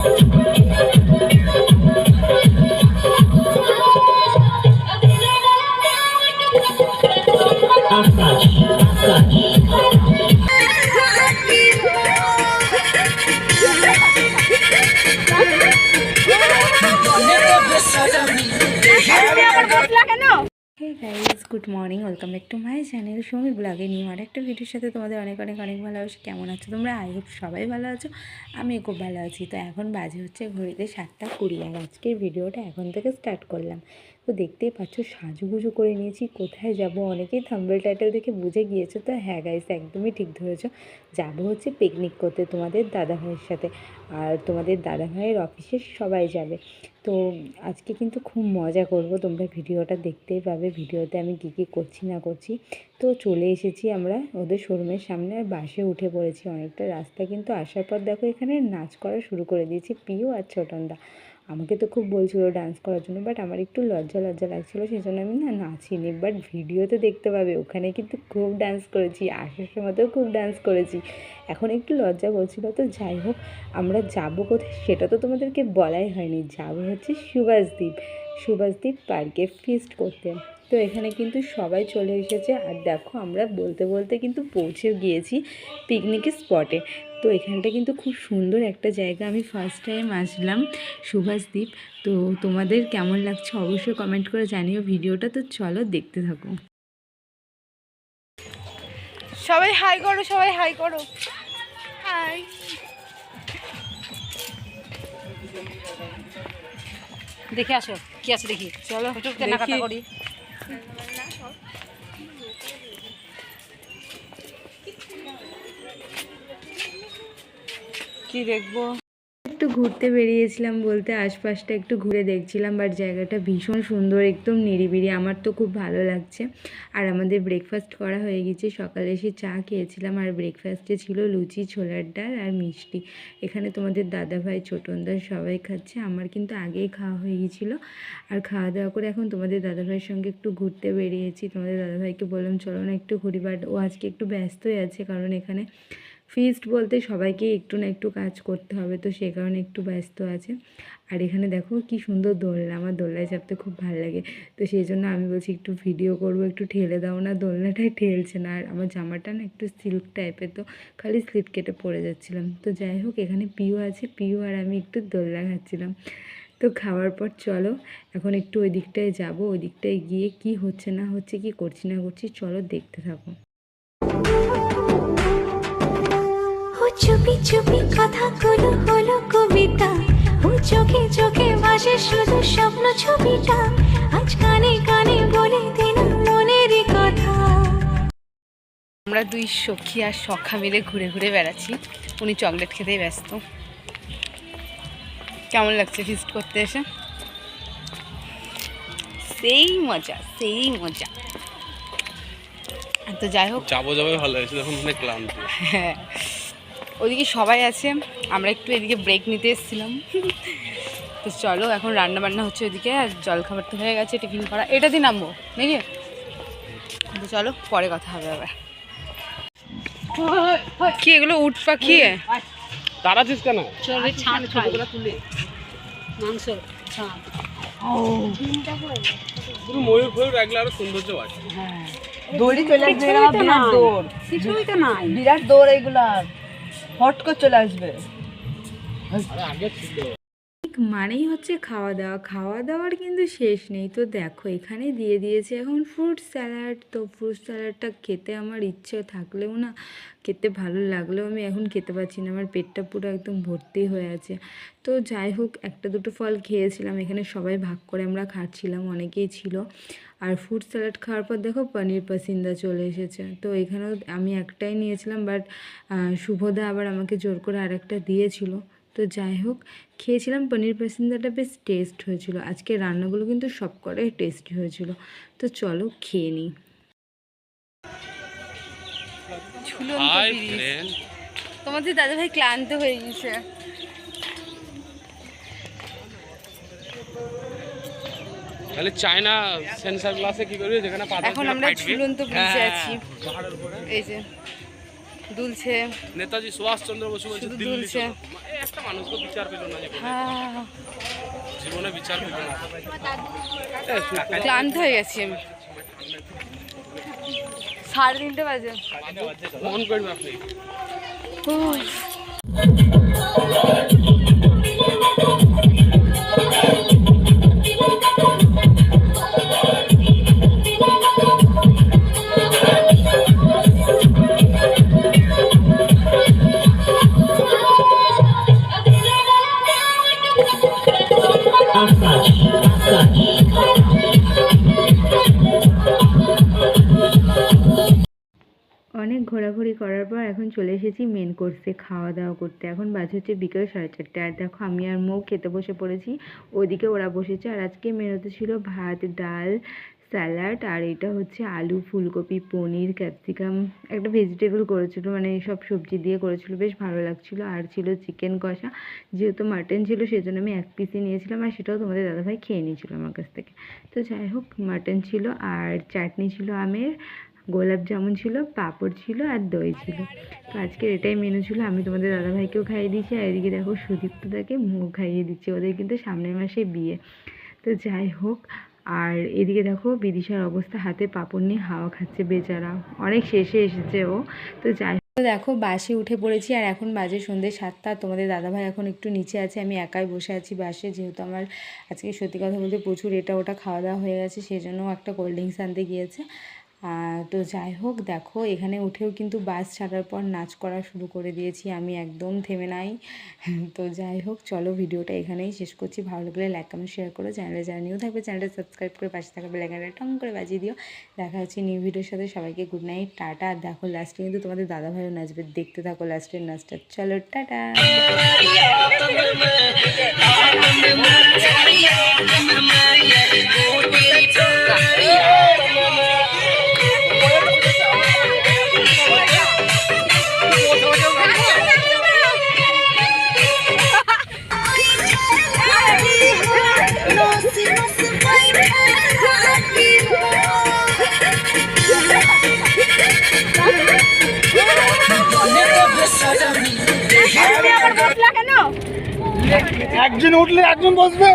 Guys good morning, welcome back to my channel Soumi ব্লগে new আর একটা ভিডিওর সাথে তোমাদের অনেক অনেক অনেক ভালোবাসি। কেমন আছো তোমরা? আই হোপ সবাই ভালো আছো, আমি খুব ভালো আছি। তো এখন বাজে হচ্ছে ঘড়িতে 7:20 আর আজকের ভিডিওটা এখন থেকে স্টার্ট করলাম। তো দেখতেই পাচ্ছ সাজুগুজু করে নিয়েছি। কোথায় যাব অনেকেই থাম্বনেল টাইটেল দেখে বুঝে গিয়েছো। তো হ্যাঁ গাইজ, একদমই ঠিক ধরেছো, যাবো হচ্ছে পিকনিক করতে তোমাদের দাদাভাইয়ের সাথে। আর তোমাদের দাদাভাইয়ের অফিসের সবাই যাবে। তো আজকে কিন্তু খুব মজা করব, তোমরা ভিডিওটা দেখতেই পাবে। ভিডিওতে আমি কী কী করছি না করছি। তো চলে এসেছি আমরা ওদের শোরুমের সামনে, আর বাসে উঠে পড়েছি। অনেকটা রাস্তা কিন্তু আসার পর দেখো এখানে নাচ করা শুরু করে দিয়েছি পিউ আর ছোটনদা। আমাকে তো খুব বলছিল ডান্স করার জন্য, বাট আমার একটু লজ্জা লাগছিলো, সেই জন্য আমি না নাচিনি। বাট ভিডিওতে দেখতে পাবে ওখানে কিন্তু খুব ডান্স করেছি, আসার সময়তেও খুব ডান্স করেছি। এখন একটু লজ্জা করছিল। তো যাই হোক, আমরা যাবো কোথায় সেটা তো তোমাদেরকে বলাই হয়নি। যাবো হচ্ছে সুভাষদ্বীপ পার্কে ফিস্ট করতে। তো এখানে কিন্তু সবাই চলে এসেছে। আর দেখো আমরা বলতে বলতে কিন্তু পৌঁছে গিয়েছি পিকনিকের স্পটে। তো এখানটা কিন্তু খুব সুন্দর একটা জায়গা। আমি ফার্স্ট টাইম আসলাম সুভাষদ্বীপ। তো তোমাদের কেমন লাগছে অবশ্যই কমেন্ট করে জানিও ভিডিওটা। তো চলো দেখতে থাকো। সবাই হাই করো, সবাই হাই করো, হাই। দেখে আসো কি আছে দেখি, চলো একটু কেনাকাটা করি। কি দেখবো? একটু ঘুরতে বেরিয়েছিলাম বলতে আশপাশটা একটু ঘুরে দেখছিলাম। বাট জায়গাটা ভীষণ সুন্দর, একদম নিরিবিলি, আমার তো খুব ভালো লাগছে। আর আমাদের ব্রেকফাস্ট করা হয়ে গেছে। সকালে এসে চা খেয়েছিলাম, আর ব্রেকফাস্টে ছিল লুচি, ছোলার ডাল আর মিষ্টি। এখানে তোমাদের দাদাভাই, ছোটনদা সবাই খাচ্ছে, আমার কিন্তু আগেই খাওয়া হয়ে গিয়েছিলো। আর খাওয়া দাওয়া করে এখন তোমাদের দাদাভাইয়ের সঙ্গে একটু ঘুরতে বেরিয়েছি। তোমাদের দাদাভাইকে বললাম চলো না একটু ঘুরি, বাট ও আজকে একটু ব্যস্তই আছে, কারণ এখানে ফিস্ট বলতে সবাইকে একটু না একটু কাজ করতে হবে, তো সে কারণে একটু ব্যস্ত আছে। আর এখানে দেখো কি সুন্দর দোলনা, আমার দোলনায় চাপতে খুব ভালো লাগে। তো সেই জন্য আমি বলছি একটু ভিডিও করব, একটু ঠেলে দাও না। দোলনাটাই ঠেলছে না। আর আমার জামাটা না একটু সিল্ক টাইপের, তো খালি স্লিপ কেটে পড়ে যাচ্ছিলাম। তো যাই হোক, এখানে পিউ আছে, পিউ আর আমি একটু দোলনা খাচ্ছিলাম। তো খাওয়ার পর চলো এখন একটু ওই দিকটায় যাবো। ওই দিকটায় গিয়ে কি হচ্ছে না হচ্ছে, কি করছি না করছি, চলো দেখতে থাকো। চুপি চুপি কথাগুলো হলো কবিতা, ও চোখে চোখে ভাসে শুধু স্বপ্ন ছবিটা, আজ কানে কানে বলে দিন মনের কথা। আমরা দুই সখী আর সখা মিলে ঘুরে ঘুরে বেড়াচ্ছি। উনি চকলেট খেতেই ব্যস্ত। কেমন লাগছে ফিস্ট করতে এসে? সেই মজা, সেই মজা। তো যাই হোক, যাবো ভালো হয়েছে, তখন অনেক ক্লান্ত। হ্যাঁ, ওইদিকে সবাই আছে, আমরা একটু এদিকে ব্রেক নিতে এসেছিলাম। তো চলো এখন রান্না বান্না হচ্ছে ওইদিকে, আর জলখাবার তো হয়ে গেছে, টিফিন করা। এটা দিয়ে নামবো নাকি? তো চলো পরে কথা হবে আবার। কি এগুলো উট পাখি? দাঁড়াচ্ছিস কেন? মাংস ময়ূর ফয়ূর রাখলে আরো সৌন্দর্য আছে। হ্যাঁ, দড়ি চলে আসবে, বিরাট দৌড়, কিছুই তো নাই, বিরাট দৌড়, এইগুলার হট করে চলে আসবে। আগে ছিল মানেই হচ্ছে খাওয়া দাওয়া, খাওয়া দাওয়ার কিন্তু শেষ নেই। তো দেখো এখানে দিয়ে দিয়েছে এখন ফ্রুট স্যালাড। তো ফ্রুট স্যালাডটা খেতে আমার ইচ্ছে থাকলেও না, খেতে ভালো লাগলেও আমি এখন খেতে পারছি না, আমার পেটটা পুরো একদম ভর্তি হয়ে আছে। তো যাই হোক, একটা দুটো ফল খেয়েছিলাম, এখানে সবাই ভাগ করে আমরা খাচ্ছিলাম, অনেকেই ছিল। আর ফ্রুট স্যালাড খাওয়ার পর দেখো পনির পাসিন্দা চলে এসেছে। তো এখানেও আমি একটাই নিয়েছিলাম, বাট শুভদা আবার আমাকে জোর করে আরেকটা দিয়েছিল। তো যাই হোক, খেয়েছিলাম, পনির পাসিন্দাটা বেশ টেস্ট হয়েছিল। আজকে রান্নাগুলো কিন্তু সব কটাই টেস্টি হয়েছিল। তো চলো খেয়ে নিই। তোমাদের দাদাভাই ক্লান্ত হয়ে গেছে। তাহলে চায়না সেন্সর গ্লাসে কি করবে, যেখানে এখন আমরা ঝুলন্ত ব্রিজে আছি। এই যে দুলছে, নেতাজি সুভাষচন্দ্র বসু বলছে দিল্লি দুলছে। একটা মানুষকে বিচার পেল না জীবনে। হ্যাঁ, জীবনে বিচার পেল না। ক্লান্ত হয়ে গেছি আমি। 3:30 বাজে। মন করবে আপনি। উফ। অনেক ঘোরাঘুরি করার পর এখন চলে এসেছি মেন কোর্সে খাওয়া দাওয়া করতে। এখন বাজে হচ্ছে বিকেল 4:30। আর দেখো আমি আর মৌ খেতে বসে পড়েছি, ওদিকে ওরা বসেছে। আর আজকে মেনুতে ছিল ভাত, ডাল, স্যালাড, আর এটা হচ্ছে আলু, ফুলকপি, পনির, ক্যাপসিকাম, একটা ভেজিটেবল করেছিল, মানে সব সবজি দিয়ে করেছিল, বেশ ভালো লাগছিল। আর ছিল চিকেন কষা, যেহেতু মাটন ছিল সেজন্য আমি 1 পিসই নিয়েছিলাম, আর সেটাও তোমাদের দাদাভাই খেয়ে নিয়েছিল আমার কাছ থেকে। তো যাই হোক, মাটন ছিল, আর চাটনি ছিল আমের, গোলাপ জামুন ছিল, পাঁপড় ছিল, আর দই ছিল। তো আজকের এটাই মেনু ছিল। আমি তোমাদের দাদাভাইকেও খাইয়ে দিয়েছি, আর এদিকে দেখো সুদীপ্তদাকে মুখ খাইয়ে দিচ্ছি, ওদের কিন্তু সামনের মাসে বিয়ে। তো যাই হোক, আর এদিকে দেখো বিদিশার অবস্থা, হাতে পাঁপড় নিয়ে হাওয়া খাচ্ছে বেচারা, অনেক শেষে এসেছে ও। তো যাই তো দেখো বাসে উঠে পড়েছি, আর এখন বাজে সন্ধ্যে 7টা। তোমাদের দাদাভাই এখন একটু নিচে আছে, আমি একাই বসে আছি বাসে, যেহেতু আমার আজকে সত্যি কথা বলতে প্রচুর এটা ওটা খাওয়া দাওয়া হয়ে গেছে, সেই জন্য একটা কোল্ড ড্রিঙ্কস আনতে গিয়েছে। তো যাই হোক, দেখো এখানে উঠেও কিন্তু বাস ছাড়ার পর নাচ করা শুরু করে দিয়েছি, আমি একদম থেমে নাই। তো যাই হোক, চলো ভিডিওটা এখানেই শেষ করছি। ভালো লাগলে লাইক কমেন্ট শেয়ার করো, চ্যানেলে যারা নিউ থাকবে চ্যানেলটা সাবস্ক্রাইব করে পাশে থাকা বেল আইকনটা টং করে বাজিয়ে দিও। দেখা হচ্ছে নিউ ভিডিওর সাথে, সবাইকে গুড নাইট, টাটা। আর দেখো লাস্টে কিন্তু তোমাদের দাদাভাইও নাচবে, দেখতে থাকো লাস্টের নাচটা। চলো টাটা। একজন উঠলে একজন বসবে।